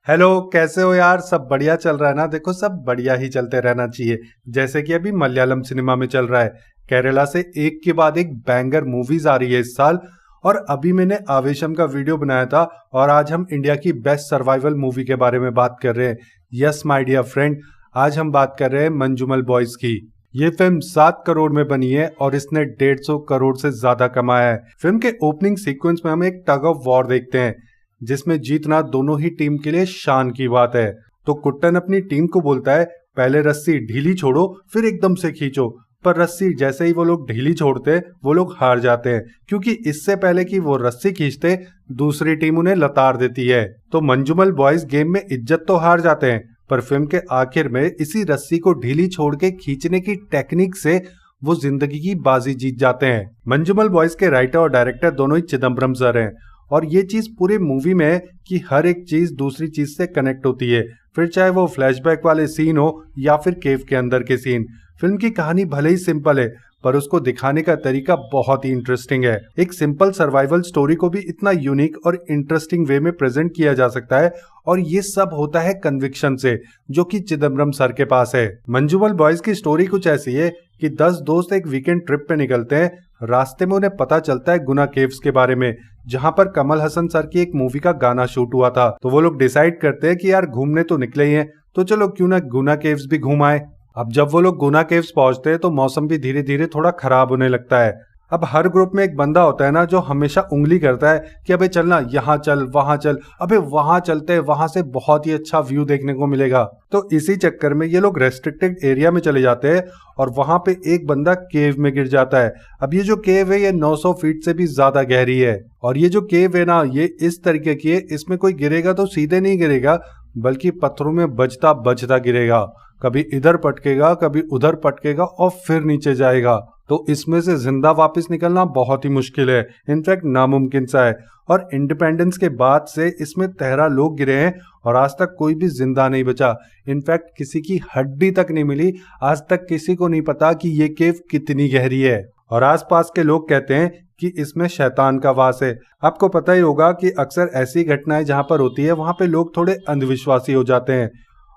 Hello, कैसे हो यार? सब बढ़िया चल रहा है ना? देखो, सब बढ़िया ही चलते रहना चाहिए। जैसे कि अभी मलयालम सिनेमा में चल रहा है, केरला से एक के बाद एक बैंगर मूवीज आ रही है इस साल। और अभी मैंने आवेशम का वीडियो बनाया था और आज हम इंडिया की बेस्ट सर्वाइवल मूवी के बारे में बात कर रहे हैं। यस माय डियर फ्रेंड, आज हम बात कर रहे हैं मंजूमल बॉयज की। ये फिल्म 7 करोड़ में बनी है और इसने 150 करोड़ से ज्यादा कमाया है। फिल्म के ओपनिंग सीक्वेंस में हम एक टग ऑफ वॉर देखते हैं जिसमें जीतना दोनों ही टीम के लिए शान की बात है। तो कुट्टन अपनी टीम को बोलता है, पहले रस्सी ढीली छोड़ो फिर एकदम से खींचो। पर रस्सी जैसे ही वो लोग ढीली छोड़ते वो लोग हार जाते हैं, क्योंकि इससे पहले कि वो रस्सी खींचते दूसरी टीम उन्हें लताड़ देती है। तो मंजूमल बॉयज गेम में इज्जत तो हार जाते हैं, पर फिल्म के आखिर में इसी रस्सी को ढीली छोड़ के खींचने की टेक्निक से वो जिंदगी की बाजी जीत जाते हैं। मंजूमल बॉयज के राइटर और डायरेक्टर दोनों ही चिदम्बरम सर हैं और ये चीज पूरी मूवी में है कि हर एक चीज दूसरी चीज से कनेक्ट होती है, फिर चाहे वो फ्लैशबैक वाले सीन हो या फिर केव के अंदर के सीन। फिल्म की कहानी भले ही सिंपल है, पर उसको दिखाने का तरीका बहुत ही इंटरेस्टिंग है। एक सिंपल सर्वाइवल स्टोरी को भी इतना यूनिक और इंटरेस्टिंग वे में प्रेजेंट किया जा सकता है, और ये सब होता है कन्विक्शन से, जो कि चिदम्बरम सर के पास है। मंजूमल बॉयज की स्टोरी कुछ ऐसी है कि 10 दोस्त एक वीकेंड ट्रिप पे निकलते हैं। रास्ते में उन्हें पता चलता है गुना केव्स के बारे में, जहां पर कमल हसन सर की एक मूवी का गाना शूट हुआ था। तो वो लोग डिसाइड करते हैं कि यार घूमने तो निकले ही हैं, तो चलो क्यों ना गुना केव्स भी घूम आए। अब जब वो लोग गुना केव्स पहुंचते हैं तो मौसम भी धीरे धीरे थोड़ा खराब होने लगता है। अब हर ग्रुप में एक बंदा होता है ना, जो हमेशा उंगली करता है कि अबे चलना, यहाँ चल वहां चल, अबे वहां चलते हैं, वहां से बहुत ही अच्छा व्यू देखने को मिलेगा। तो इसी चक्कर में ये लोग रेस्ट्रिक्टेड एरिया में चले जाते हैं और वहां पे एक बंदा केव में गिर जाता है। अब ये जो केव है ये 900 फीट से भी ज्यादा गहरी है, और ये जो केव है ना ये इस तरीके की है, इसमें कोई गिरेगा तो सीधे नहीं गिरेगा, बल्कि पत्थरों में बजता बजता गिरेगा। कभी इधर पटकेगा, कभी उधर पटकेगा और फिर नीचे जाएगा। तो इसमें से जिंदा वापस निकलना बहुत ही मुश्किल है, इनफैक्ट नामुमकिन सा है। और इंडिपेंडेंस के बाद से इसमें 13 लोग गिरे हैं और आज तक कोई भी जिंदा नहीं बचा। इनफैक्ट किसी की हड्डी तक नहीं मिली। आज तक किसी को नहीं पता कि ये केव कितनी गहरी है। और आसपास के लोग कहते हैं कि इसमें शैतान का वास है। आपको पता ही होगा कि अक्सर ऐसी घटनाएं जहां पर होती है वहां पे लोग थोड़े अंधविश्वासी हो जाते हैं।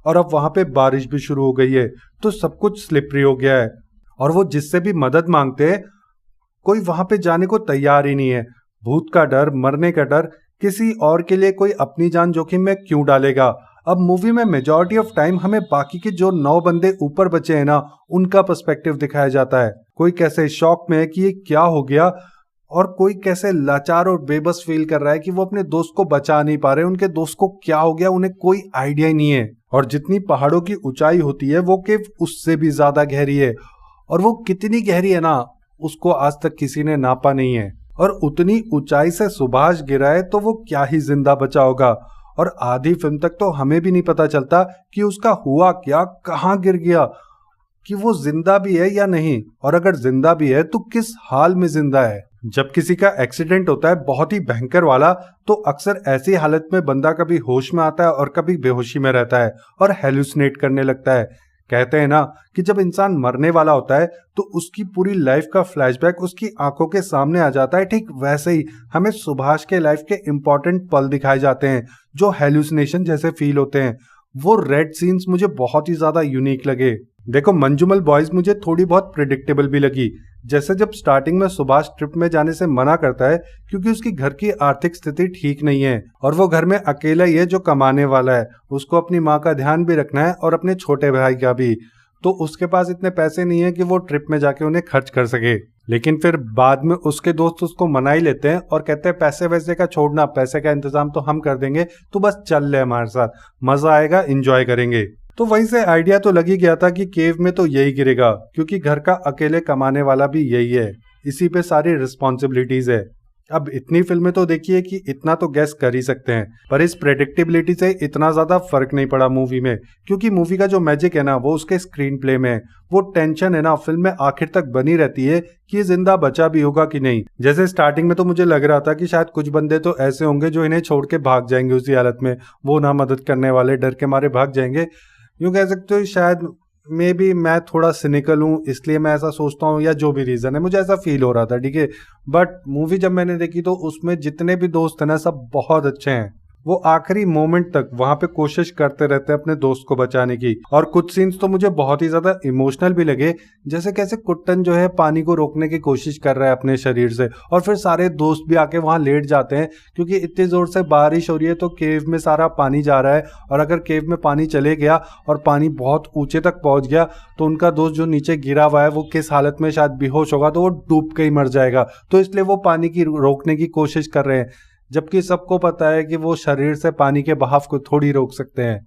और अब वहां पे बारिश भी शुरू हो गई है, तो सब कुछ स्लिपरी हो गया है, और वो जिससे भी मदद मांगते हैं कोई वहां पे जाने को तैयार ही नहीं है। भूत का डर, मरने का डर, किसी और के लिए कोई अपनी जान जोखिम में क्यों डालेगा। अब मूवी में मेजॉरिटी ऑफ टाइम हमें बाकी के जो 9 बंदे ऊपर बचे हैं ना, उनका पर्सपेक्टिव दिखाया जाता है। कोई कैसे शॉक में है कि ये क्या हो गया, और कोई कैसे लाचार और बेबस फील कर रहा है कि वो अपने दोस्त को बचा नहीं पा रहे, उनके दोस्त को क्या हो गया उन्हें कोई आइडिया ही नहीं है। और जितनी पहाड़ों की ऊंचाई होती है वो केव उससे भी ज्यादा गहरी है, और वो कितनी गहरी है ना उसको आज तक किसी ने नापा नहीं है। और उतनी ऊंचाई से सुभाष गिरा है तो वो क्या ही जिंदा बचा होगा। और आधी फिल्म तक तो हमें भी नहीं पता चलता कि उसका हुआ क्या, कहाँ गिर गया, कि वो जिंदा भी है या नहीं, और अगर जिंदा भी है तो किस हाल में जिंदा है। जब किसी का एक्सीडेंट होता है बहुत ही भयंकर वाला, तो अक्सर ऐसी हालत में बंदा कभी होश में आता है और कभी बेहोशी में रहता है और हेलुसिनेट करने लगता है। कहते हैं ना कि जब इंसान मरने वाला होता है तो उसकी पूरी लाइफ का फ्लैशबैक उसकी आंखों के सामने आ जाता है। ठीक वैसे ही हमें सुभाष के लाइफ के इंपॉर्टेंट पल दिखाए जाते हैं जो हेलुसिनेशन जैसे फील होते हैं। वो रेड सीन्स मुझे बहुत ही ज्यादा यूनिक लगे। देखो, मंजूमल बॉयज मुझे थोड़ी बहुत प्रिडिक्टेबल भी लगी। जैसे जब स्टार्टिंग में सुभाष ट्रिप में जाने से मना करता है क्योंकि उसकी घर की आर्थिक स्थिति ठीक नहीं है और वो घर में अकेला ही है जो कमाने वाला है, उसको अपनी माँ का ध्यान भी रखना है और अपने छोटे भाई का भी, तो उसके पास इतने पैसे नहीं है कि वो ट्रिप में जाके उन्हें खर्च कर सके। लेकिन फिर बाद में उसके दोस्त उसको मना ही लेते हैं और कहते हैं पैसे वैसे का छोड़ना, पैसे का इंतजाम तो हम कर देंगे, तू बस चल ले हमारे साथ, मजा आएगा, एंजॉय करेंगे। तो वहीं से आइडिया तो लग ही गया था कि केव में तो यही गिरेगा, क्योंकि घर का अकेले कमाने वाला भी यही है, इसी पे सारी रिस्पॉन्सिबिलिटीज है। अब इतनी फिल्में तो देखिए कि इतना तो गैस कर ही सकते हैं, पर इस प्रेडिक्टेबिलिटी से इतना ज्यादा फर्क नहीं पड़ा मूवी में, क्योंकि मूवी का जो मैजिक है ना वो उसके स्क्रीन प्ले में है। वो टेंशन है ना फिल्म में आखिर तक बनी रहती है कि ये जिंदा बचा भी होगा कि नहीं। जैसे स्टार्टिंग में तो मुझे लग रहा था कि शायद कुछ बंदे तो ऐसे होंगे जो इन्हें छोड़ के भाग जाएंगे उसी हालत में, वो ना मदद करने वाले डर के मारे भाग जाएंगे। यूं कह सकते हो शायद मे बी मैं थोड़ा सिनिकल हूँ इसलिए मैं ऐसा सोचता हूँ, या जो भी रीजन है मुझे ऐसा फील हो रहा था, ठीक है। बट मूवी जब मैंने देखी तो उसमें जितने भी दोस्त हैं ना सब बहुत अच्छे हैं। वो आखिरी मोमेंट तक वहां पे कोशिश करते रहते हैं अपने दोस्त को बचाने की। और कुछ सीन्स तो मुझे बहुत ही ज्यादा इमोशनल भी लगे, जैसे कैसे कुट्टन जो है पानी को रोकने की कोशिश कर रहा है अपने शरीर से, और फिर सारे दोस्त भी आके वहां लेट जाते हैं क्योंकि इतनी जोर से बारिश हो रही है तो केव में सारा पानी जा रहा है, और अगर केव में पानी चले गया और पानी बहुत ऊंचे तक पहुंच गया तो उनका दोस्त जो नीचे गिरा हुआ है वो किस हालत में शायद बेहोश होगा, तो वो डूब के ही मर जाएगा। तो इसलिए वो पानी की रोकने की कोशिश कर रहे हैं, जबकि सबको पता है कि वो शरीर से पानी के बहाव को थोड़ी रोक सकते हैं,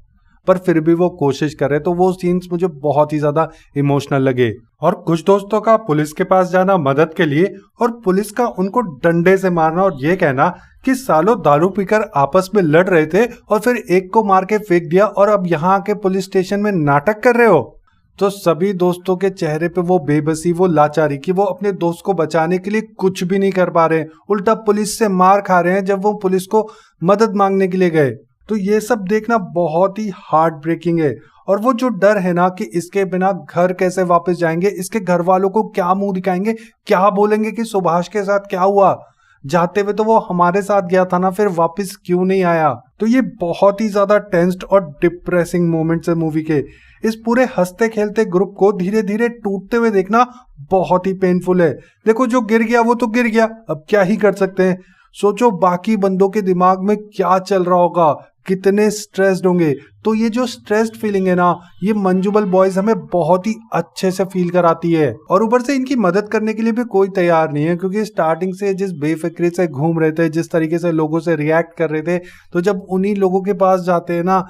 पर फिर भी वो कोशिश कर रहे। तो वो सीन्स मुझे बहुत ही ज्यादा इमोशनल लगे। और कुछ दोस्तों का पुलिस के पास जाना मदद के लिए, और पुलिस का उनको डंडे से मारना और ये कहना कि सालों दारू पीकर आपस में लड़ रहे थे और फिर एक को मार के फेंक दिया और अब यहाँ आके पुलिस स्टेशन में नाटक कर रहे हो। तो सभी दोस्तों के चेहरे पे वो बेबसी, वो लाचारी कि वो अपने दोस्त को बचाने के लिए कुछ भी नहीं कर पा रहे हैं, उल्टा पुलिस से मार खा रहे हैं जब वो पुलिस को मदद मांगने के लिए गए। तो ये सब देखना बहुत ही हार्ट ब्रेकिंग है। और वो जो डर है ना कि इसके बिना घर कैसे वापस जाएंगे, इसके घर वालों को क्या मुंह दिखाएंगे, क्या बोलेंगे कि सुभाष के साथ क्या हुआ, जाते हुए तो वो हमारे साथ गया था ना, फिर वापस क्यों नहीं आया। तो ये बहुत ही ज्यादा टेंस्ड और डिप्रेसिंग मोमेंट्स है मूवी के। इस पूरे हंसते खेलते ग्रुप को धीरे धीरे टूटते हुए देखना बहुत ही पेनफुल है। देखो जो गिर गया वो तो गिर गया, अब क्या ही कर सकते हैं। सोचो बाकी बंदों के दिमाग में क्या चल रहा होगा, कितने स्ट्रेस्ड होंगे। तो ये जो स्ट्रेस्ड फीलिंग है ना, ये मंजूबल बॉयज हमें बहुत ही अच्छे से फील कराती है। और ऊपर से इनकी मदद करने के लिए भी कोई तैयार नहीं है, क्योंकि स्टार्टिंग से जिस बेफिक्री से घूम रहे थे, जिस तरीके से लोगों से रिएक्ट कर रहे थे, तो जब उन्हीं लोगों के पास जाते हैं ना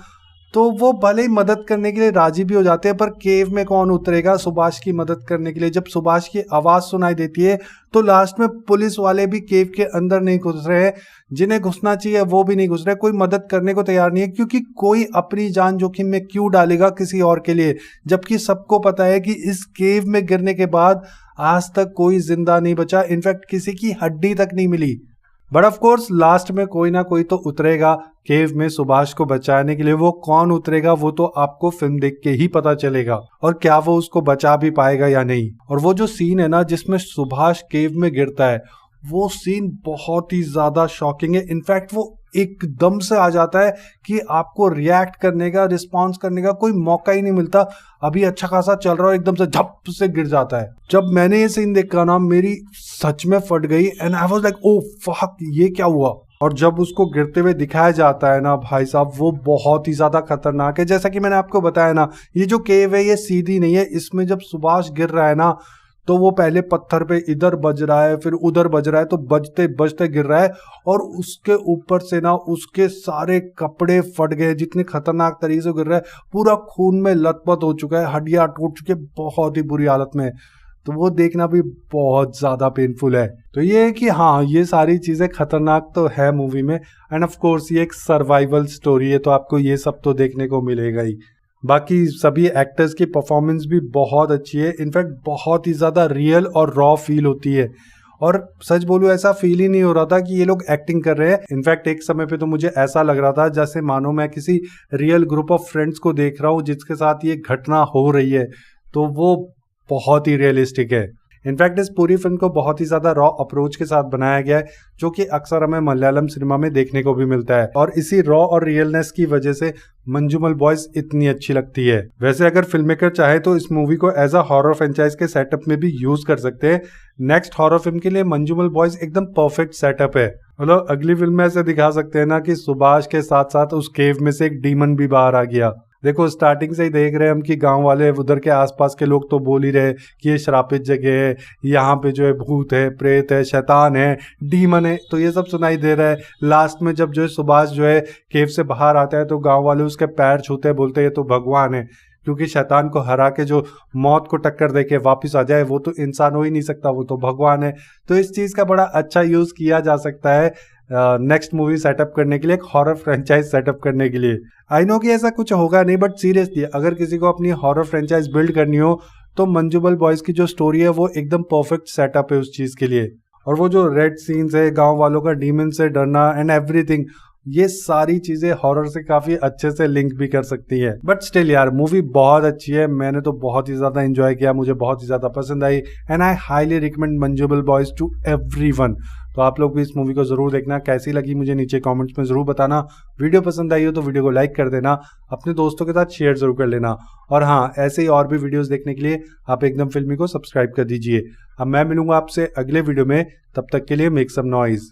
तो वो भले ही मदद करने के लिए राजी भी हो जाते हैं, पर केव में कौन उतरेगा सुभाष की मदद करने के लिए। जब सुभाष की आवाज सुनाई देती है तो लास्ट में पुलिस वाले भी केव के अंदर नहीं घुस रहे हैं, जिन्हें घुसना चाहिए वो भी नहीं घुस रहे, कोई मदद करने को तैयार नहीं है, क्योंकि कोई अपनी जान जोखिम में क्यों डालेगा किसी और के लिए, जबकि सबको पता है कि इस केव में गिरने के बाद आज तक कोई जिंदा नहीं बचा, इनफैक्ट किसी की हड्डी तक नहीं मिली। बट ऑफ कोर्स लास्ट में कोई ना कोई तो उतरेगा केव में सुभाष को बचाने के लिए। वो कौन उतरेगा वो तो आपको फिल्म देख के ही पता चलेगा, और क्या वो उसको बचा भी पाएगा या नहीं। और वो जो सीन है ना जिसमें सुभाष केव में गिरता है, वो सीन बहुत ही ज्यादा शॉकिंग है। इनफैक्ट वो एकदम से आ जाता है कि आपको रिएक्ट करने का, रिस्पॉन्स करने का कोई मौका ही नहीं मिलता। अभी अच्छा खासा चल रहा है, एकदम से झप से गिर जाता है। जब मैंने ये सीन देखा ना, मेरी सच में फट गई and I was like oh fuck, ये क्या हुआ। और जब उसको गिरते हुए दिखाया जाता है ना भाई साहब, वो बहुत ही ज्यादा खतरनाक है। जैसा कि मैंने आपको बताया ना, ये जो केव है ये सीधी नहीं है, इसमें जब सुभाष गिर रहा है ना तो वो पहले पत्थर पे इधर बज रहा है, फिर उधर बज रहा है, तो बजते बजते गिर रहा है, और उसके ऊपर से ना उसके सारे कपड़े फट गए, जितने खतरनाक तरीके से गिर रहा है, पूरा खून में लथपथ हो चुका है, हड्डियां टूट चुकी है, बहुत ही बुरी हालत में। तो वो देखना भी बहुत ज्यादा पेनफुल है। तो ये है कि हाँ, ये सारी चीजें खतरनाक तो है मूवी में, एंड ऑफ कोर्स ये एक सर्वाइवल स्टोरी है, तो आपको ये सब तो देखने को मिलेगा ही। बाकी सभी एक्टर्स की परफॉर्मेंस भी बहुत अच्छी है, इनफैक्ट बहुत ही ज्यादा रियल और रॉ फील होती है। और सच बोलूं ऐसा फील ही नहीं हो रहा था कि ये लोग एक्टिंग कर रहे हैं। इनफैक्ट एक समय पे तो मुझे ऐसा लग रहा था जैसे मानो मैं किसी रियल ग्रुप ऑफ फ्रेंड्स को देख रहा हूँ जिसके साथ ये घटना हो रही है। तो वो बहुत ही रियलिस्टिक है। इनफैक्ट इस पूरी फिल्म को बहुत ही ज्यादा रॉ अप्रोच के साथ बनाया गया है, जो कि अक्सर हमें मलयालम सिनेमा में देखने को भी मिलता है, और इसी रॉ और रियलनेस की वजह से मंजूमल बॉयज इतनी अच्छी लगती है। वैसे अगर फिल्म मेकर चाहे तो इस मूवी को एज अ हॉरर फ्रेंचाइज के सेटअप में भी यूज कर सकते हैं। नेक्स्ट हॉरर फिल्म के लिए मंजूमल बॉयज एकदम परफेक्ट सेटअप है। मतलब अगली फिल्म में ऐसे दिखा सकते हैं ना कि सुभाष के साथ साथ उस केव में से एक डीमन भी बाहर आ गया। देखो स्टार्टिंग से ही देख रहे हैं हम कि गांव वाले उधर के आसपास के लोग तो बोल ही रहे कि ये श्रापित जगह है, यहाँ पे जो है भूत है, प्रेत है, शैतान है, डीमन है, तो ये सब सुनाई दे रहा है। लास्ट में जब जो है सुभाष जो है केव से बाहर आता है तो गांव वाले उसके पैर छूते हैं, बोलते हैं ये तो भगवान है, क्योंकि शैतान को हरा के जो मौत को टक्कर देके वापस आ जाए वो तो इंसान हो ही नहीं सकता, वो तो भगवान है। तो इस चीज का बड़ा अच्छा यूज किया जा सकता है नेक्स्ट मूवी सेटअप करने के लिए, एक हॉरर फ्रेंचाइज सेटअप करने के लिए। आई नो कि ऐसा कुछ होगा नहीं, बट सीरियसली अगर किसी को अपनी हॉरर फ्रेंचाइज बिल्ड करनी हो तो मंजूबल बॉयज की जो स्टोरी है वो एकदम परफेक्ट सेटअप है उस चीज के लिए। और वो जो रेड सीन्स है, गांव वालों का डीमन से डरना एंड एवरीथिंग, ये सारी चीजें हॉरर से काफी अच्छे से लिंक भी कर सकती है। बट स्टिल यार मूवी बहुत अच्छी है, मैंने तो बहुत ही ज्यादा एंजॉय किया, मुझे बहुत ही ज्यादा पसंद आई, and I highly recommend Manjummel boys to everyone. तो आप लोग भी इस मूवी को जरूर देखना। कैसी लगी मुझे नीचे कमेंट्स में जरूर बताना। वीडियो पसंद आई हो तो वीडियो को लाइक कर देना, अपने दोस्तों के साथ शेयर जरूर कर लेना। और हाँ, ऐसे ही और भी वीडियोस देखने के लिए आप एकदम फिल्मी को सब्सक्राइब कर दीजिए। अब मैं मिलूंगा आपसे अगले वीडियो में, तब तक के लिए मेक सम नॉइज।